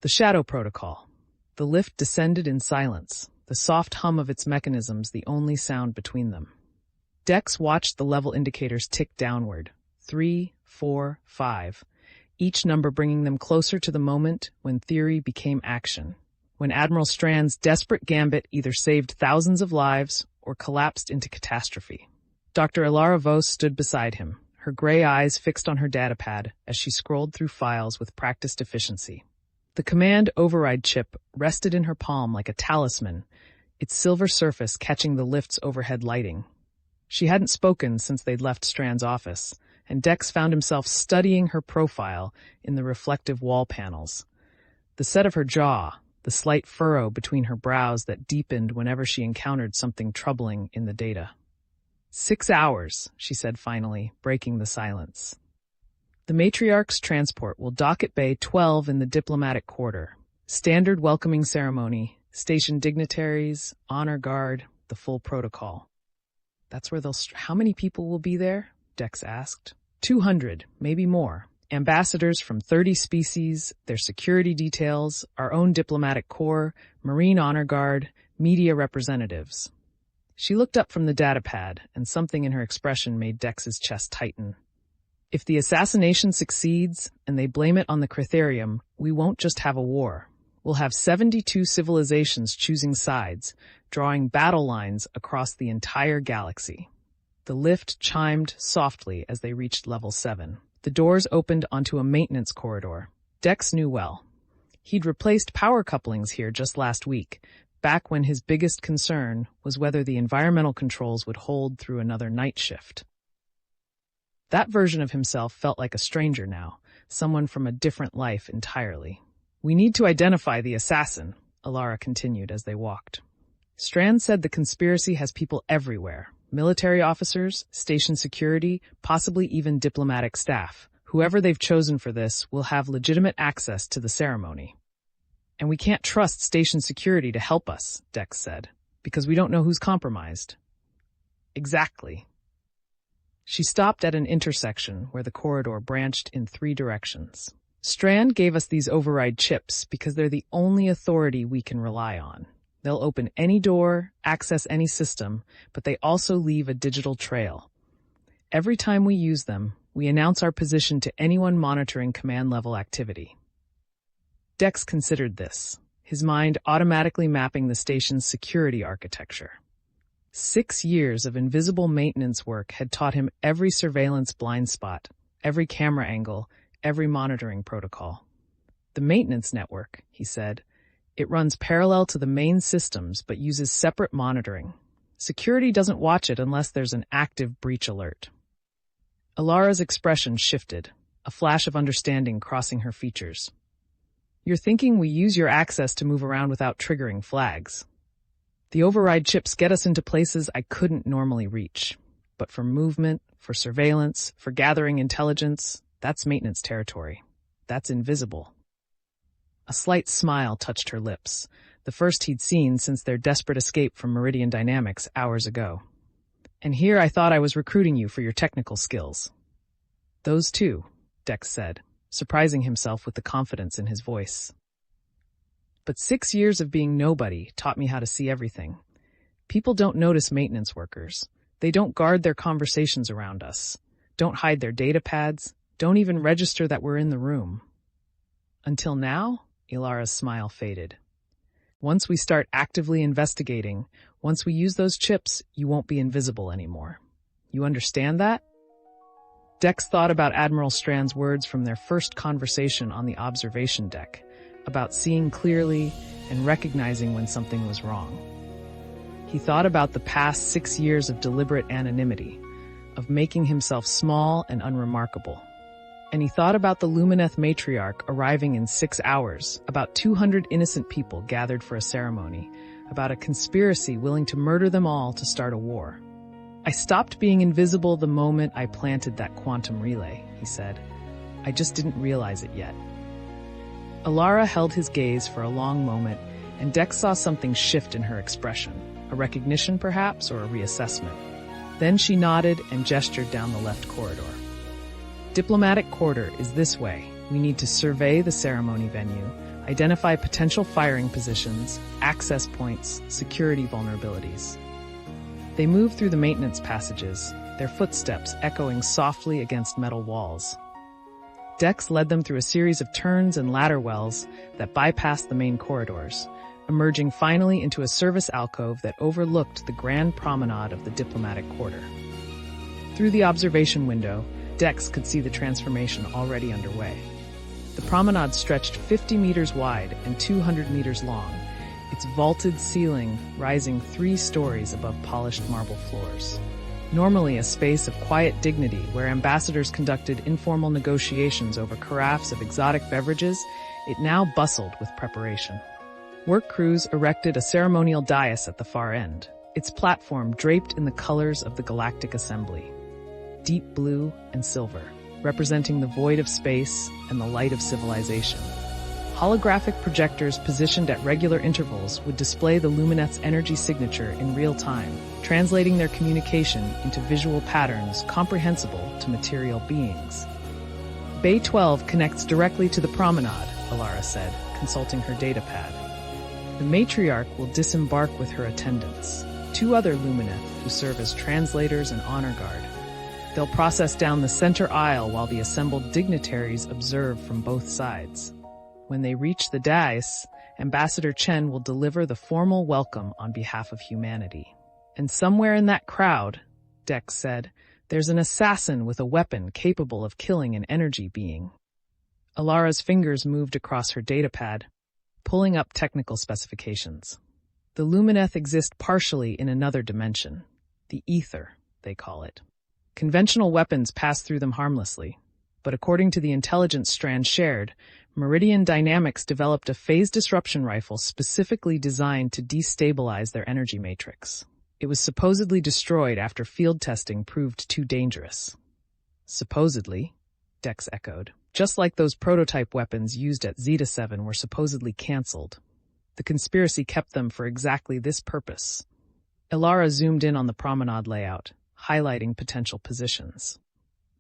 The Shadow Protocol. The lift descended in silence, the soft hum of its mechanisms the only sound between them. Dex watched the level indicators tick downward. 3, 4, 5. Each number bringing them closer to the moment when theory became action. When Admiral Strand's desperate gambit either saved thousands of lives or collapsed into catastrophe. Dr. Elara Vos stood beside him, her gray eyes fixed on her datapad as she scrolled through files with practiced efficiency. The command override chip rested in her palm like a talisman, its silver surface catching the lift's overhead lighting. She hadn't spoken since they'd left Strand's office, and Dex found himself studying her profile in the reflective wall panels. The set of her jaw, the slight furrow between her brows that deepened whenever she encountered something troubling in the data. 6 hours, she said finally, breaking the silence. The matriarch's transport will dock at Bay 12 in the diplomatic quarter. Standard welcoming ceremony, station dignitaries, honor guard, the full protocol. That's where how many people will be there? Dex asked. 200, maybe more. Ambassadors from 30 species, their security details, our own diplomatic corps, Marine Honor Guard, media representatives. She looked up from the datapad, and something in her expression made Dex's chest tighten. If the assassination succeeds, and they blame it on the Critharium, we won't just have a war. We'll have 72 civilizations choosing sides, drawing battle lines across the entire galaxy. The lift chimed softly as they reached level 7. The doors opened onto a maintenance corridor. Dex knew well. He'd replaced power couplings here just last week, back when his biggest concern was whether the environmental controls would hold through another night shift. That version of himself felt like a stranger now, someone from a different life entirely. We need to identify the assassin, Elara continued as they walked. Strand said the conspiracy has people everywhere. Military officers, station security, possibly even diplomatic staff. Whoever they've chosen for this will have legitimate access to the ceremony. And we can't trust station security to help us, Dex said, because we don't know who's compromised. Exactly. She stopped at an intersection where the corridor branched in 3 directions. Strand gave us these override chips because they're the only authority we can rely on. They'll open any door, access any system, but they also leave a digital trail. Every time we use them, we announce our position to anyone monitoring command-level activity. Dex considered this, his mind automatically mapping the station's security architecture. 6 years of invisible maintenance work had taught him every surveillance blind spot, every camera angle, every monitoring protocol. The maintenance network, he said, it runs parallel to the main systems but uses separate monitoring. Security doesn't watch it unless there's an active breach alert. Elara's expression shifted, a flash of understanding crossing her features. You're thinking we use your access to move around without triggering flags. The override chips get us into places I couldn't normally reach. But for movement, for surveillance, for gathering intelligence, that's maintenance territory. That's invisible. A slight smile touched her lips, the first he'd seen since their desperate escape from Meridian Dynamics hours ago. And here I thought I was recruiting you for your technical skills. Those too, Dex said, surprising himself with the confidence in his voice. But 6 years of being nobody taught me how to see everything. People don't notice maintenance workers. They don't guard their conversations around us, don't hide their data pads, don't even register that we're in the room. Until now, Elara's smile faded. Once we start actively investigating, once we use those chips, you won't be invisible anymore. You understand that? Dex thought about Admiral Strand's words from their first conversation on the observation deck, about seeing clearly and recognizing when something was wrong. He thought about the past 6 years of deliberate anonymity, of making himself small and unremarkable. And he thought about the Lumineth matriarch arriving in 6 hours, about 200 innocent people gathered for a ceremony, about a conspiracy willing to murder them all to start a war. I stopped being invisible the moment I planted that quantum relay, he said. I just didn't realize it yet. Elara held his gaze for a long moment, and Dex saw something shift in her expression, a recognition perhaps, or a reassessment. Then she nodded and gestured down the left corridor. Diplomatic quarter is this way. We need to survey the ceremony venue, Identify potential firing positions, access points, security vulnerabilities. They move through the maintenance passages, their footsteps echoing softly against metal walls. Dex led them through a series of turns and ladder wells that bypassed the main corridors, emerging finally into a service alcove that overlooked the grand promenade of the diplomatic quarter. Through the observation window, Dex could see the transformation already underway. The promenade stretched 50 meters wide and 200 meters long, its vaulted ceiling rising 3 stories above polished marble floors. Normally a space of quiet dignity where ambassadors conducted informal negotiations over carafes of exotic beverages, it now bustled with preparation. Work crews erected a ceremonial dais at the far end, its platform draped in the colors of the Galactic Assembly, deep blue and silver, representing the void of space and the light of civilization. Holographic projectors positioned at regular intervals would display the Lumineth's energy signature in real time, translating their communication into visual patterns comprehensible to material beings. Bay 12 connects directly to the promenade, Elara said, consulting her datapad. The matriarch will disembark with her attendants, 2 other Lumineth who serve as translators and honor guard. They'll process down the center aisle while the assembled dignitaries observe from both sides. When they reach the dais, Ambassador Chen will deliver the formal welcome on behalf of humanity. And somewhere in that crowd, Dex said, there's an assassin with a weapon capable of killing an energy being. Elara's fingers moved across her datapad, pulling up technical specifications. The Lumineth exist partially in another dimension, the ether, they call it. Conventional weapons pass through them harmlessly, but according to the intelligence strand shared, Meridian Dynamics developed a phase disruption rifle specifically designed to destabilize their energy matrix. It was supposedly destroyed after field testing proved too dangerous. Supposedly, Dex echoed. Just like those prototype weapons used at Zeta 7 were supposedly cancelled. The conspiracy kept them for exactly this purpose. Elara zoomed in on the promenade layout, highlighting potential positions.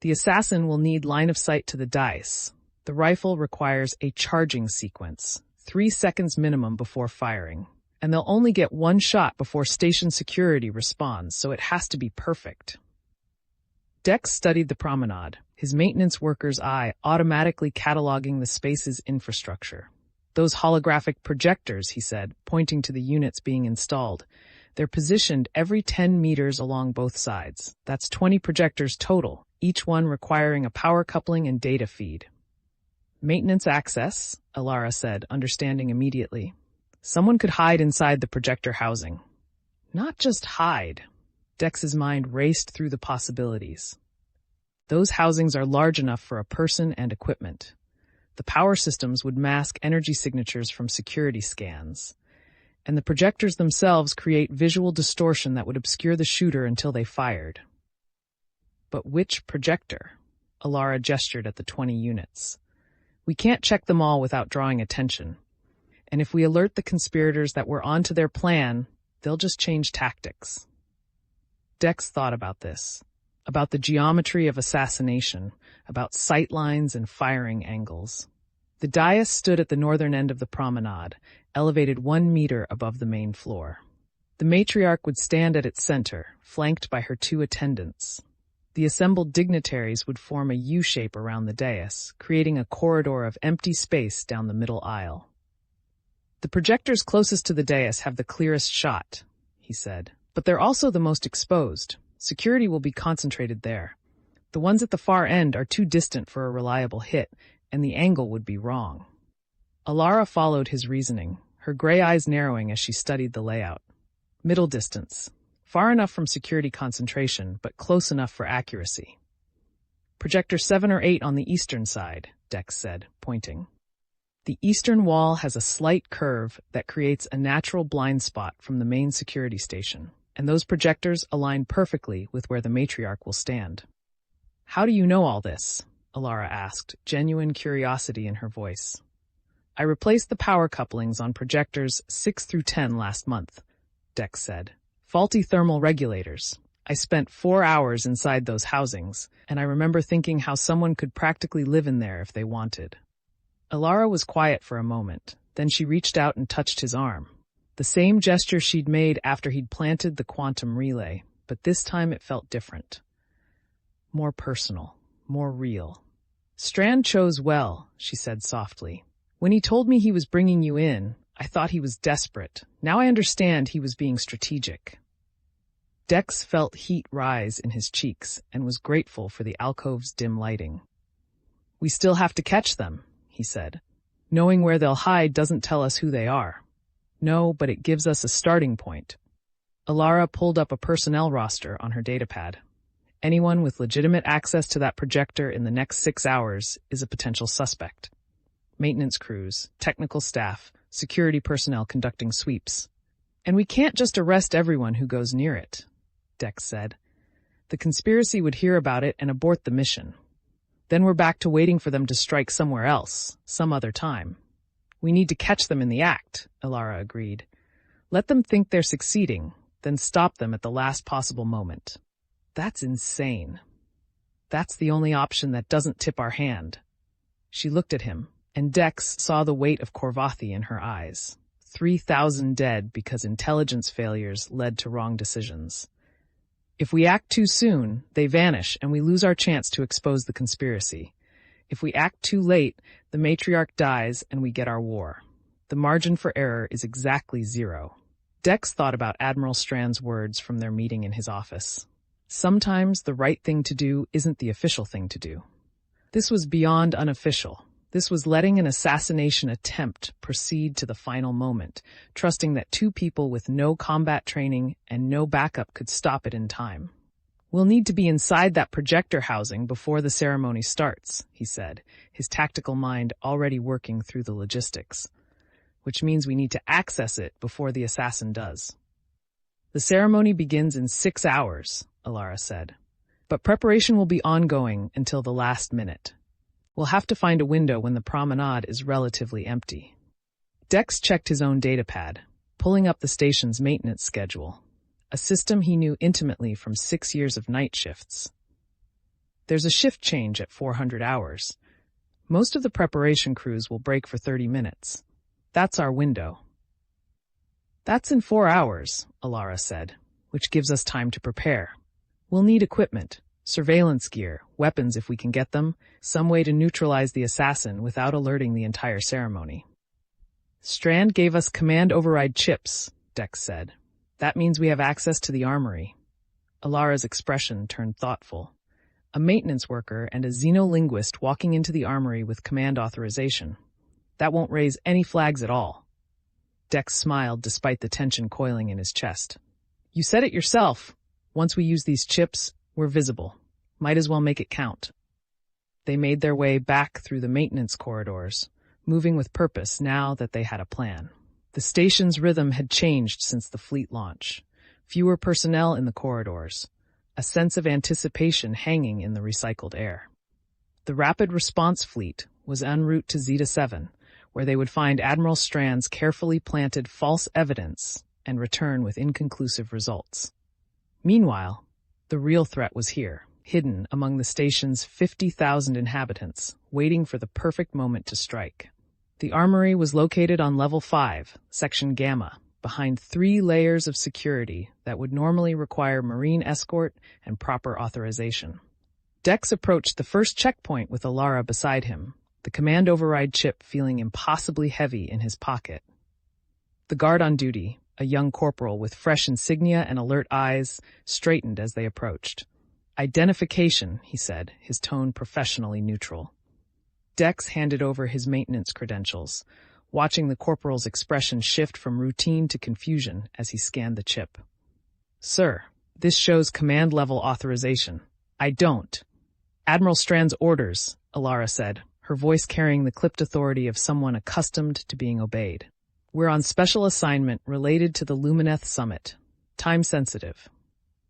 The assassin will need line of sight to the dais. The rifle requires a charging sequence, 3 seconds minimum before firing, and they'll only get 1 shot before station security responds, so it has to be perfect. Dex studied the promenade, his maintenance worker's eye automatically cataloging the space's infrastructure. Those holographic projectors, he said, pointing to the units being installed. They're positioned every 10 meters along both sides. That's 20 projectors total, each one requiring a power coupling and data feed. Maintenance access, Elara said, understanding immediately. Someone could hide inside the projector housing. Not just hide. Dex's mind raced through the possibilities. Those housings are large enough for a person and equipment. The power systems would mask energy signatures from security scans, and the projectors themselves create visual distortion that would obscure the shooter until they fired. But which projector? Elara gestured at the 20 units. We can't check them all without drawing attention. And if we alert the conspirators that we're onto their plan, they'll just change tactics. Dex thought about this, about the geometry of assassination, about sight lines and firing angles. The dais stood at the northern end of the promenade, elevated 1 meter above the main floor. The matriarch would stand at its center, flanked by her 2 attendants. The assembled dignitaries would form a U-shape around the dais, creating a corridor of empty space down the middle aisle. The projectors closest to the dais have the clearest shot, he said, but they're also the most exposed. Security will be concentrated there. The ones at the far end are too distant for a reliable hit, and the angle would be wrong. Elara followed his reasoning, her gray eyes narrowing as she studied the layout. Middle distance. Far enough from security concentration, but close enough for accuracy. Projector 7 or 8 on the eastern side, Dex said, pointing. The eastern wall has a slight curve that creates a natural blind spot from the main security station, and those projectors align perfectly with where the matriarch will stand. How do you know all this? Elara asked, genuine curiosity in her voice. I replaced the power couplings on projectors 6 through 10 last month, Dex said. Faulty thermal regulators. I spent 4 hours inside those housings, and I remember thinking how someone could practically live in there if they wanted. Elara was quiet for a moment. Then she reached out and touched his arm. The same gesture she'd made after he'd planted the quantum relay, but this time it felt different. More personal, more real. Strand chose well, she said softly. When he told me he was bringing you in, I thought he was desperate. Now I understand he was being strategic. Dex felt heat rise in his cheeks and was grateful for the alcove's dim lighting. We still have to catch them, he said. Knowing where they'll hide doesn't tell us who they are. No, but it gives us a starting point. Elara pulled up a personnel roster on her datapad. Anyone with legitimate access to that projector in the next 6 hours is a potential suspect. Maintenance crews, technical staff, security personnel conducting sweeps. And we can't just arrest everyone who goes near it, Dex said. The conspiracy would hear about it and abort the mission. Then we're back to waiting for them to strike somewhere else, some other time. We need to catch them in the act, Elara agreed. Let them think they're succeeding, then stop them at the last possible moment. That's insane. That's the only option that doesn't tip our hand. She looked at him, and Dex saw the weight of Korvathi in her eyes. 3,000 dead because intelligence failures led to wrong decisions. If we act too soon, they vanish and we lose our chance to expose the conspiracy. If we act too late, the matriarch dies and we get our war. The margin for error is exactly 0. Dex thought about Admiral Strand's words from their meeting in his office. Sometimes the right thing to do isn't the official thing to do. This was beyond unofficial. This was letting an assassination attempt proceed to the final moment, trusting that 2 people with no combat training and no backup could stop it in time. We'll need to be inside that projector housing before the ceremony starts, he said, his tactical mind already working through the logistics, which means we need to access it before the assassin does. The ceremony begins in 6 hours, Elara said, but preparation will be ongoing until the last minute. We'll have to find a window when the promenade is relatively empty. Dex checked his own datapad, pulling up the station's maintenance schedule, a system he knew intimately from 6 years of night shifts. There's a shift change at 400 hours. Most of the preparation crews will break for 30 minutes. That's our window. That's in 4 hours, Elara said, which gives us time to prepare. We'll need equipment. Surveillance gear, weapons if we can get them, some way to neutralize the assassin without alerting the entire ceremony. Strand gave us command override chips, Dex said. That means we have access to the armory. Elara's expression turned thoughtful. A maintenance worker and a xenolinguist walking into the armory with command authorization. That won't raise any flags at all. Dex smiled despite the tension coiling in his chest. You said it yourself. Once we use these chips, we're visible. Might as well make it count. They made their way back through the maintenance corridors, moving with purpose now that they had a plan. The station's rhythm had changed since the fleet launch. Fewer personnel in the corridors, a sense of anticipation hanging in the recycled air. The rapid response fleet was en route to Zeta 7, where they would find Admiral Strand's carefully planted false evidence and return with inconclusive results. Meanwhile, the real threat was here, hidden among the station's 50,000 inhabitants, waiting for the perfect moment to strike. The armory was located on Level 5, Section Gamma, behind 3 layers of security that would normally require Marine escort and proper authorization. Dex approached the first checkpoint with Elara beside him, the command override chip feeling impossibly heavy in his pocket. The guard on duty, a young corporal with fresh insignia and alert eyes, straightened as they approached. Identification, he said, his tone professionally neutral. Dex handed over his maintenance credentials, watching the corporal's expression shift from routine to confusion as he scanned the chip. Sir, this shows command level authorization. I don't. Admiral Strand's orders, Elara said, her voice carrying the clipped authority of someone accustomed to being obeyed. We're on special assignment related to the Lumineth Summit. Time sensitive.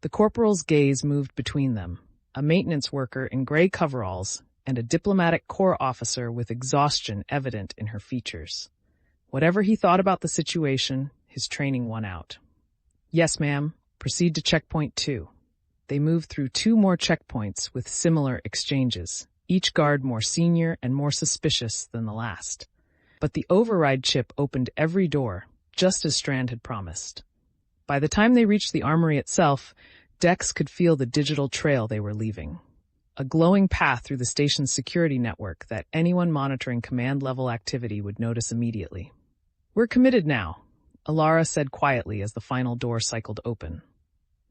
The corporal's gaze moved between them, a maintenance worker in gray coveralls and a diplomatic corps officer with exhaustion evident in her features. Whatever he thought about the situation, his training won out. Yes, ma'am. Proceed to checkpoint 2. They moved through 2 more checkpoints with similar exchanges, each guard more senior and more suspicious than the last. But the override chip opened every door, just as Strand had promised. By the time they reached the armory itself, Dex could feel the digital trail they were leaving. A glowing path through the station's security network that anyone monitoring command-level activity would notice immediately. "We're committed now," Elara said quietly as the final door cycled open.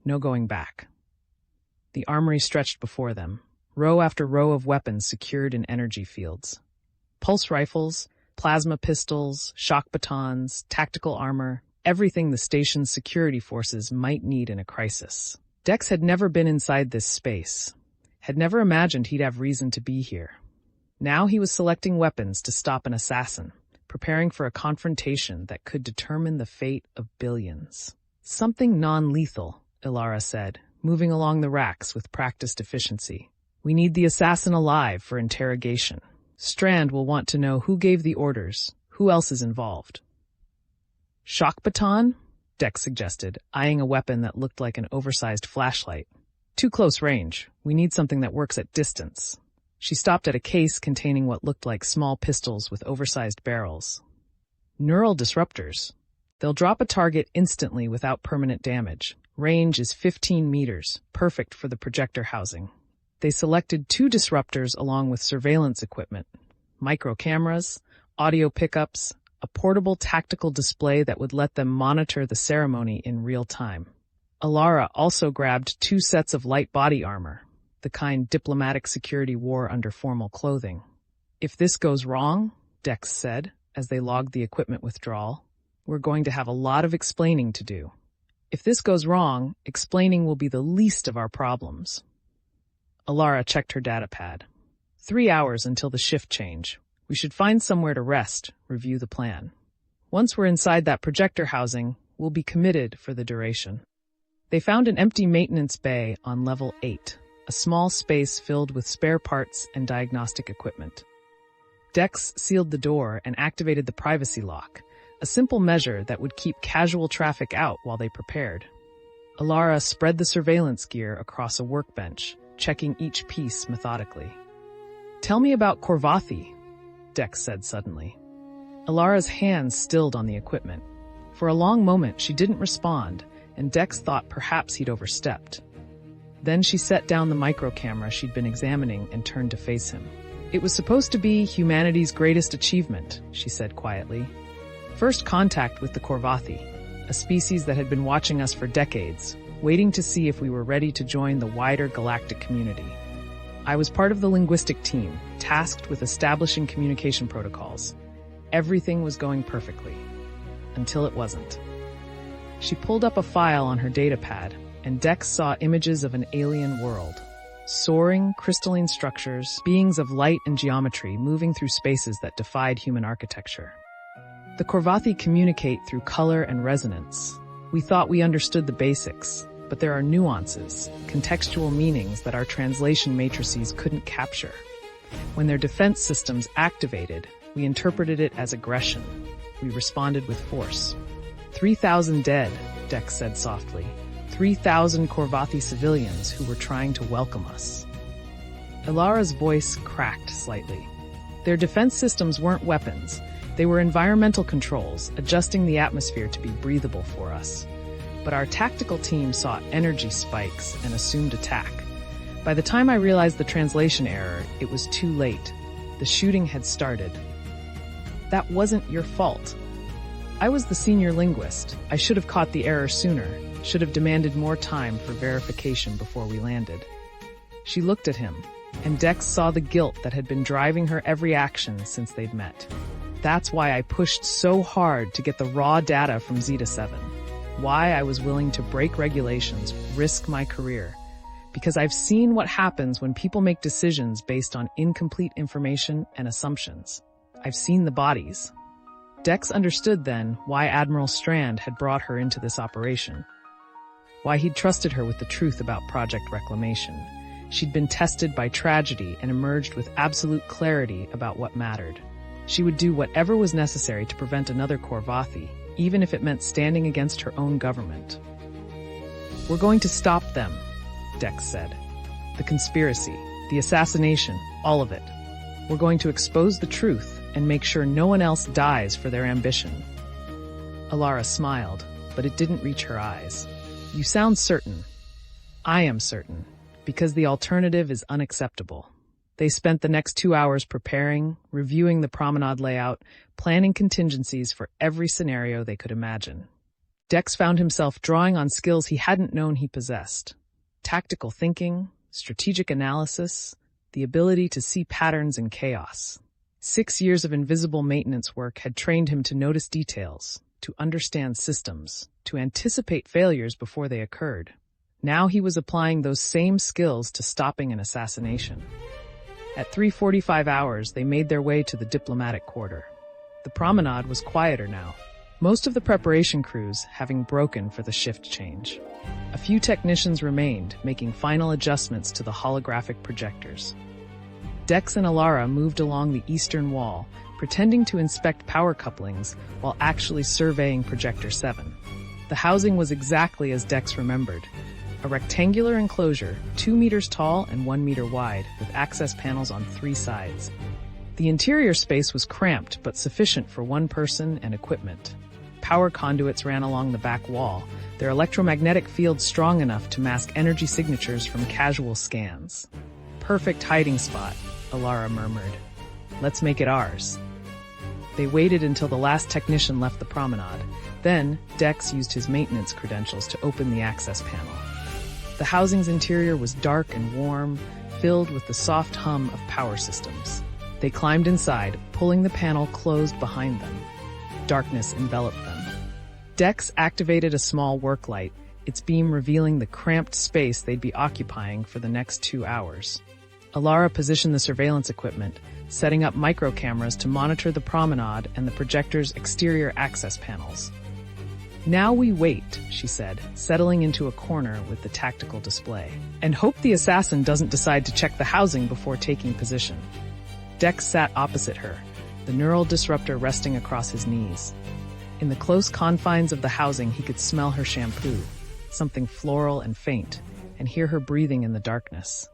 No going back. The armory stretched before them, row after row of weapons secured in energy fields. Pulse rifles, plasma pistols, shock batons, tactical armor, everything the station's security forces might need in a crisis. Dex had never been inside this space, had never imagined he'd have reason to be here. Now he was selecting weapons to stop an assassin, preparing for a confrontation that could determine the fate of billions. "Something non-lethal," Elara said, moving along the racks with practiced efficiency. "We need the assassin alive for interrogation. Strand will want to know who gave the orders, who else is involved." "Shock baton?" Dex suggested, eyeing a weapon that looked like an oversized flashlight. "Too close range. We need something that works at distance." She stopped at a case containing what looked like small pistols with oversized barrels. "Neural disruptors. They'll drop a target instantly without permanent damage. Range is 15 meters, perfect for the projector housing." They selected 2 disruptors along with surveillance equipment, micro cameras, audio pickups, a portable tactical display that would let them monitor the ceremony in real time. Elara also grabbed 2 sets of light body armor, the kind diplomatic security wore under formal clothing. "If this goes wrong," Dex said, as they logged the equipment withdrawal, "we're going to have a lot of explaining to do. If this goes wrong, explaining will be the least of our problems." Elara checked her datapad. 3 hours until the shift change. We should find somewhere to rest, review the plan. Once we're inside that projector housing, we'll be committed for the duration. They found an empty maintenance bay on level 8, a small space filled with spare parts and diagnostic equipment. Dex sealed the door and activated the privacy lock, a simple measure that would keep casual traffic out while they prepared. Elara spread the surveillance gear across a workbench, checking each piece methodically. "Tell me about Korvathi," Dex said suddenly. Elara's hands stilled on the equipment. For a long moment, she didn't respond, and Dex thought perhaps he'd overstepped. Then she set down the micro camera she'd been examining and turned to face him. "It was supposed to be humanity's greatest achievement," she said quietly. "First contact with the Korvathi, a species that had been watching us for decades, waiting to see if we were ready to join the wider galactic community. I was part of the linguistic team, tasked with establishing communication protocols. Everything was going perfectly. Until it wasn't." She pulled up a file on her datapad, and Dex saw images of an alien world. Soaring, crystalline structures, beings of light and geometry moving through spaces that defied human architecture. "The Korvathi communicate through color and resonance. We thought we understood the basics, but there are nuances, contextual meanings that our translation matrices couldn't capture. When their defense systems activated, we interpreted it as aggression. We responded with force. 3,000 dead," Dex said softly. 3,000 Korvathi civilians who were trying to welcome us. Elara's voice cracked slightly. "Their defense systems weren't weapons. They were environmental controls, adjusting the atmosphere to be breathable for us. But our tactical team saw energy spikes and assumed attack. By the time I realized the translation error, it was too late. The shooting had started." "That wasn't your fault. I was the senior linguist. I should have caught the error sooner, should have demanded more time for verification before we landed." She looked at him, and Dex saw the guilt that had been driving her every action since they'd met. "That's why I pushed so hard to get the raw data from Zeta 7. Why I was willing to break regulations, risk my career. Because I've seen what happens when people make decisions based on incomplete information and assumptions. I've seen the bodies." Dex understood then why Admiral Strand had brought her into this operation. Why he'd trusted her with the truth about Project Reclamation. She'd been tested by tragedy and emerged with absolute clarity about what mattered. She would do whatever was necessary to prevent another Korvathi, even if it meant standing against her own government. "We're going to stop them," Dex said. "The conspiracy, the assassination, All of it. We're going to expose the truth and make sure no one else dies for their ambition." Elara smiled, but it didn't reach her eyes. "You sound certain." "I am certain, because the alternative is unacceptable." They spent the next 2 hours preparing, reviewing the promenade layout, planning contingencies for every scenario they could imagine. Dex found himself drawing on skills he hadn't known he possessed: tactical thinking, strategic analysis, the ability to see patterns in chaos. 6 years of invisible maintenance work had trained him to notice details, to understand systems, to anticipate failures before they occurred. Now he was applying those same skills to stopping an assassination. At 3:45 hours, they made their way to the diplomatic quarter. The promenade was quieter now, most of the preparation crews having broken for the shift change. A few technicians remained, making final adjustments to the holographic projectors. Dex and Elara moved along the eastern wall, pretending to inspect power couplings while actually surveying Projector 7. The housing was exactly as Dex remembered: a rectangular enclosure, 2 meters tall and 1 meter wide, with access panels on 3 sides. The interior space was cramped but sufficient for one person and equipment. Power conduits ran along the back wall, their electromagnetic field strong enough to mask energy signatures from casual scans. "Perfect hiding spot," Elara murmured. "Let's make it ours." They waited until the last technician left the promenade. Then, Dex used his maintenance credentials to open the access panel. The housing's interior was dark and warm, filled with the soft hum of power systems. They climbed inside, pulling the panel closed behind them. Darkness enveloped them. Dex activated a small work light, its beam revealing the cramped space they'd be occupying for the next 2 hours. Elara positioned the surveillance equipment, setting up micro cameras to monitor the promenade and the projector's exterior access panels. "Now we wait," she said, settling into a corner with the tactical display, "and hope the assassin doesn't decide to check the housing before taking position." Dex sat opposite her, the neural disruptor resting across his knees. In the close confines of the housing, he could smell her shampoo, something floral and faint, and hear her breathing in the darkness.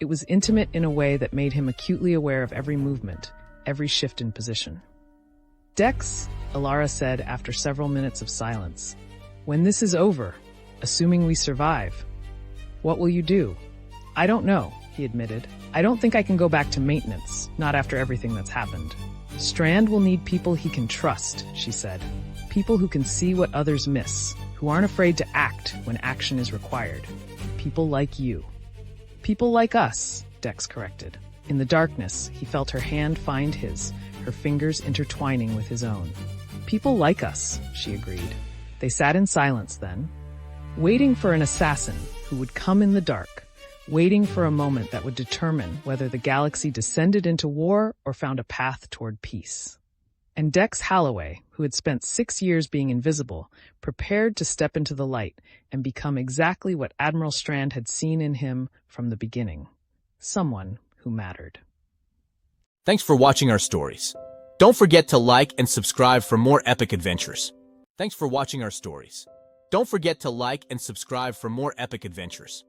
It was intimate in a way that made him acutely aware of every movement, every shift in position. "Dex," Elara said after several minutes of silence, "when this is over, assuming we survive, what will you do?" "I don't know," he admitted. "I don't think I can go back to maintenance, not after everything that's happened." "Strand will need people he can trust," she said. "People who can see what others miss, who aren't afraid to act when action is required. People like you." "People like us," Dex corrected. In the darkness, he felt her hand find his, her fingers intertwining with his own. "People like us," she agreed. They sat in silence then, waiting for an assassin who would come in the dark, waiting for a moment that would determine whether the galaxy descended into war or found a path toward peace. And Dex Holloway, who had spent 6 years being invisible, prepared to step into the light and become exactly what Admiral Strand had seen in him from the beginning: someone who mattered. Thanks for watching our stories. Don't forget to like and subscribe for more epic adventures. Thanks for watching our stories. Don't forget to like and subscribe for more epic adventures.